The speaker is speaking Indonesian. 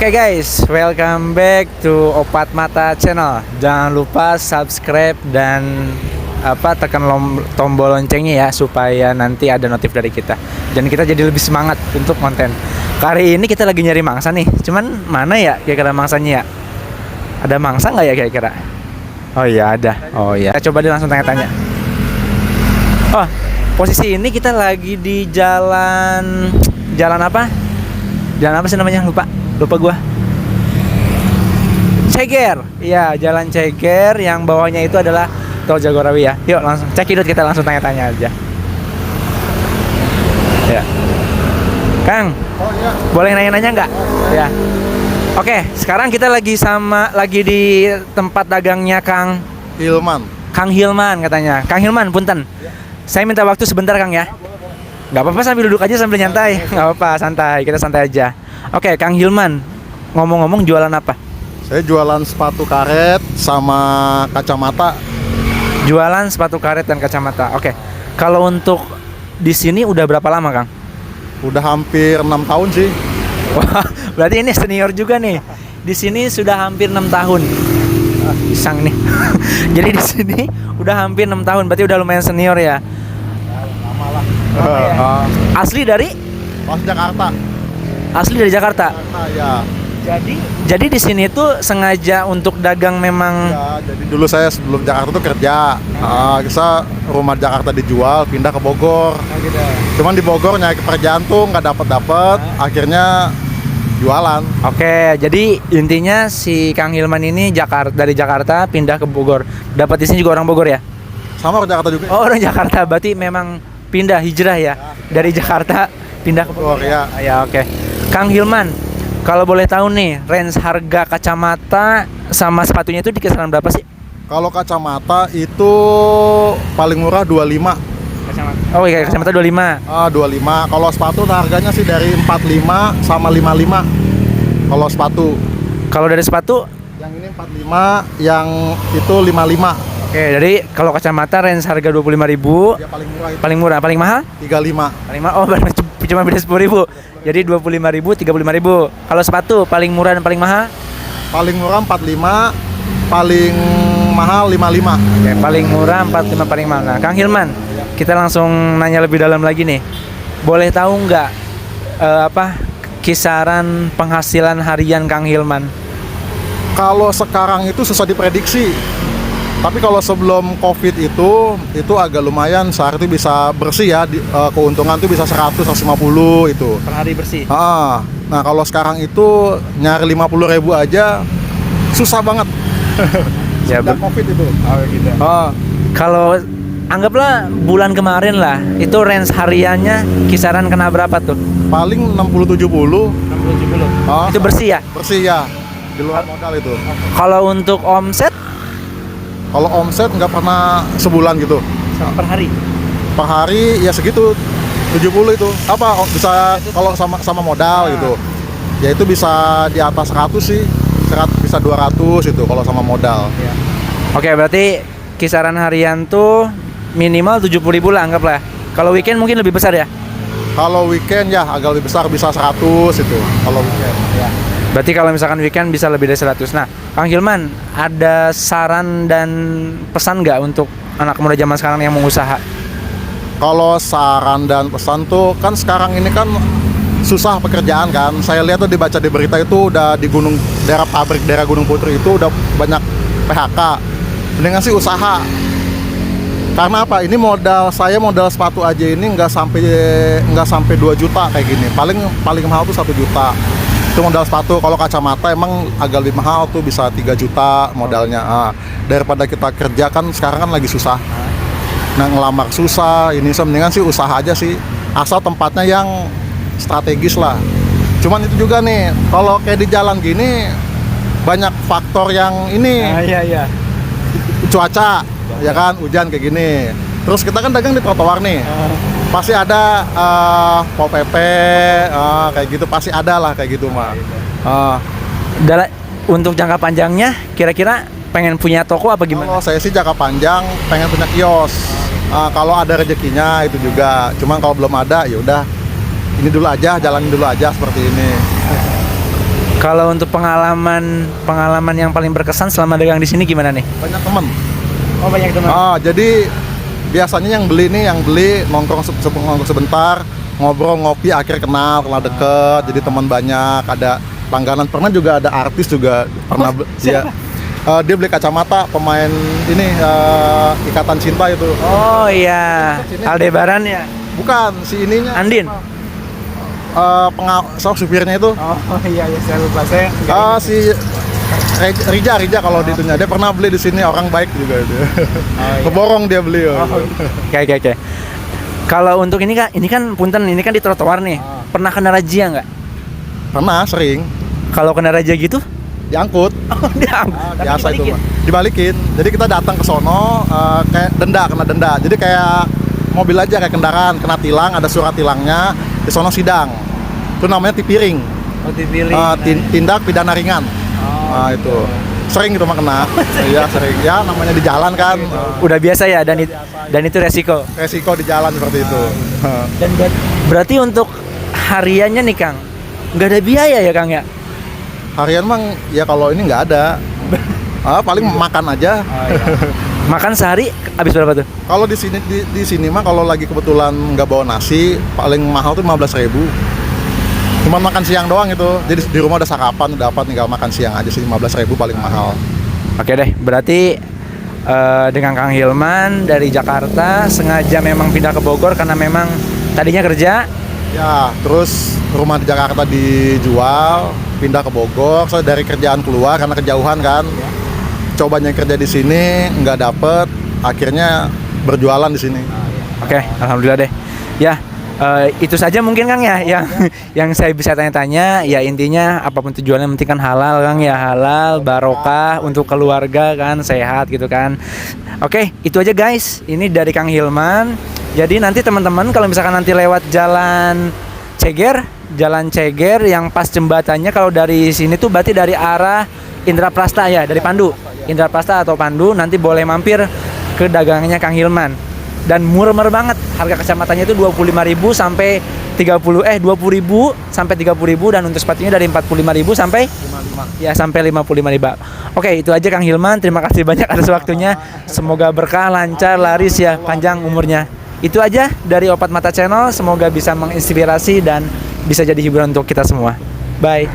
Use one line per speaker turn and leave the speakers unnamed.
Oke guys, welcome back to Opat Mata Channel. Jangan lupa subscribe dan tekan tombol loncengnya ya, supaya nanti ada notif dari kita dan kita jadi lebih semangat untuk konten. Kali ini kita lagi nyari mangsa nih. Cuman mana ya kira-kira mangsanya ya? Ada mangsa nggak ya kira-kira? Oh iya ada. Oh iya. Kita coba deh langsung tanya-tanya. Oh, posisi ini kita lagi di jalan apa? Jalan apa sih namanya? Lupa gua. Ceger. Iya, jalan Ceger yang bawahnya itu adalah Tol Jagorawi ya. Yuk langsung cekidot, kita langsung tanya-tanya aja. Ya. Kang. Oh iya. Boleh nanya-nanya nggak? Ya. Oke, sekarang kita lagi di tempat dagangnya Kang
Hilman.
Kang Hilman katanya. Kang Hilman, punten. Ya. Saya minta waktu sebentar Kang ya. Nggak apa-apa, sambil duduk aja sambil nyantai. Nggak apa-apa, santai. Kita santai aja. Oke, Kang Hilman, ngomong-ngomong jualan apa?
Saya jualan sepatu karet sama kacamata.
Jualan sepatu karet dan kacamata. Oke. Kalau untuk di sini udah berapa lama, Kang?
Udah hampir 6 tahun sih.
Wah, berarti ini senior juga nih. Di sini sudah hampir 6 tahun. Pisang nih. Jadi di sini udah hampir 6 tahun, berarti udah lumayan senior ya.
Lama lah.
Asli dari?
Jakarta.
Asli dari Jakarta.
Ya.
Jadi di sini tuh sengaja untuk dagang memang.
Ya, jadi dulu saya sebelum Jakarta tuh kerja. Kita rumah Jakarta dijual, pindah ke Bogor.
Gitu.
Cuman di Bogor nyari pekerjaan tuh nggak dapet. Akhirnya jualan.
Oke, jadi intinya si Kang Hilman ini dari Jakarta pindah ke Bogor. Dapat di sini juga orang Bogor ya?
Sama orang Jakarta juga.
Oh, orang Jakarta, berarti memang pindah hijrah ya, dari Jakarta pindah ke Bogor
ya.
Ya oke. Kang Hilman, kalau boleh tahu nih, range harga kacamata sama sepatunya itu di kisaran berapa sih?
Kalau kacamata itu paling murah 25.
Kacamata. Oh iya, kacamata 25.
25. Kalau sepatu harganya sih dari 45 sama 55. Kalau sepatu.
Kalau dari sepatu?
Yang ini 45, yang itu 55.
Oke, jadi kalau kacamata range harga 25.000.
Ya paling murah itu.
Paling murah, paling mahal?
35.
Paling mahal. Oh, cuma beda 10.000. Jadi 25.000, 35.000. Kalau sepatu paling murah dan paling mahal?
Paling murah 45, paling mahal 55.
Oke, paling murah 45, paling mahal. Nah, Kang Hilman, kita langsung nanya lebih dalam lagi nih. Boleh tahu nggak kisaran penghasilan harian Kang Hilman?
Kalau sekarang itu susah diprediksi. Tapi kalau sebelum Covid itu agak lumayan, sehari itu bisa bersih ya, keuntungan tuh bisa 100, 150 itu.
Per hari bersih?
Nah kalau sekarang itu nyari 50.000 aja susah banget.
Ya,
sejak Covid itu.
Gitu. Kalau anggaplah bulan kemarin lah, itu range hariannya kisaran kena berapa tuh?
Paling 60-70.
60-70. Itu bersih ya?
Bersih ya, di luar modal itu.
Kalau untuk omset?
Kalau omset nggak pernah sebulan gitu.
Per hari?
Per hari ya segitu, 70 itu. Bisa kalau sama modal gitu. Ya itu bisa di atas 100 sih. Bisa 200 itu kalau sama modal.
Ya. Oke, berarti kisaran harian tuh minimal 70.000 lah anggaplah. Kalau weekend mungkin lebih besar ya?
Kalau weekend ya agak lebih besar, bisa 100 itu kalau weekend. Ya.
Berarti kalau misalkan weekend bisa lebih dari 100. Nah, Kang Hilman, ada saran dan pesan nggak untuk anak muda zaman sekarang yang mau usaha?
Kalau saran dan pesan tuh kan sekarang ini kan susah pekerjaan kan. Saya lihat tuh dibaca di berita itu udah di daerah Gunung Putri itu udah banyak PHK. Mendingan sih usaha. Karena apa? Ini modal sepatu aja ini nggak sampai 2 juta kayak gini. Paling mahal tuh 1 juta. Itu modal sepatu. Kalau kacamata emang agak lebih mahal tuh, bisa 3 juta modalnya. Daripada kita kerja kan sekarang kan lagi susah. Nah, ngelamar susah, ini mendingan sih usaha aja sih. Asal tempatnya yang strategis lah. Cuman itu juga nih, kalau kayak di jalan gini banyak faktor yang ini.
Iya.
Cuaca, ya kan, hujan kayak gini. Terus kita kan dagang di trotoar nih. Pasti ada pol pp, kayak gitu pasti ada lah kayak gitu mah.
Untuk jangka panjangnya, kira-kira pengen punya toko apa gimana?
Kalau saya sih jangka panjang pengen punya kios. Kalau ada rezekinya itu juga. Cuman kalau belum ada ya udah ini dulu aja, jalanin dulu aja seperti ini.
Kalau untuk pengalaman yang paling berkesan selama dagang di sini gimana nih?
Banyak teman.
Oh, banyak teman.
Jadi biasanya yang beli nongkrong sebentar, ngobrol ngopi, akhirnya kenal deket, jadi teman banyak, ada langganan. Pernah juga ada artis juga pernah dia beli kacamata pemain ini Ikatan Cinta itu.
Oh iya, Aldebaran ya.
Bukan, si ininya.
Andin.
Supirnya itu.
Oh iya, saya lupa saya.
Si Rija kalau di itunya. Dia pernah beli di sini, orang baik juga itu.
Iya.
Keborong dia beli.
Oke. Kalau untuk ini kan punten, ini kan di trotoar nih. Pernah kena razia nggak?
Pernah, sering.
Kalau kena razia gitu?
Diangkut.
Oh,
Biasa itu mah. Dibalikin. Jadi kita datang ke sono kayak kena denda. Jadi kayak mobil aja, kayak kendaraan kena tilang, ada surat tilangnya, di sono sidang. Itu namanya tipiring.
Oh, dipilih.
Tindak pidana ringan. Nah, itu. Sering itu mah kena. Iya, sering. Ya namanya di jalan kan.
Udah biasa ya, dan itu resiko.
Resiko di jalan seperti itu.
Dan berarti untuk hariannya nih Kang, nggak ada biaya ya Kang ya?
Harian mang ya kalau ini nggak ada. Paling makan aja.
Makan sehari habis berapa tuh?
Kalau di sini mah kalau lagi kebetulan nggak bawa nasi, paling mahal tuh 15.000. Cuma makan siang doang itu. Jadi di rumah udah sarapan, udah apa, tinggal makan siang aja sih, 15.000 paling mahal.
Oke deh, berarti dengan Kang Hilman dari Jakarta sengaja memang pindah ke Bogor karena memang tadinya kerja.
Ya, terus rumah di Jakarta dijual, pindah ke Bogor. So dari kerjaan keluar karena kejauhan kan. Cobanya kerja di sini nggak dapet, akhirnya berjualan di sini.
Oke, alhamdulillah deh. Ya, itu saja mungkin Kang ya yang saya bisa tanya-tanya. Ya intinya apapun tujuannya penting kan halal Kang ya, halal, barokah untuk keluarga kan, sehat gitu kan. Oke, itu aja guys. Ini dari Kang Hilman. Jadi nanti teman-teman kalau misalkan nanti lewat Jalan Ceger yang pas jembatannya, kalau dari sini tuh berarti dari arah Indraprasta ya, dari Pandu. Indraprasta atau Pandu, nanti boleh mampir ke dagangnya Kang Hilman. Dan murah banget. Harga kacamatanya itu 25.000 sampai 20.000 sampai 30.000, dan untuk sepatunya dari 45.000 sampai 55.000. Oke, itu aja Kang Hilman. Terima kasih banyak atas waktunya. Semoga berkah, lancar, laris ya, panjang umurnya. Itu aja dari Opat Mata Channel. Semoga bisa menginspirasi dan bisa jadi hiburan untuk kita semua. Bye.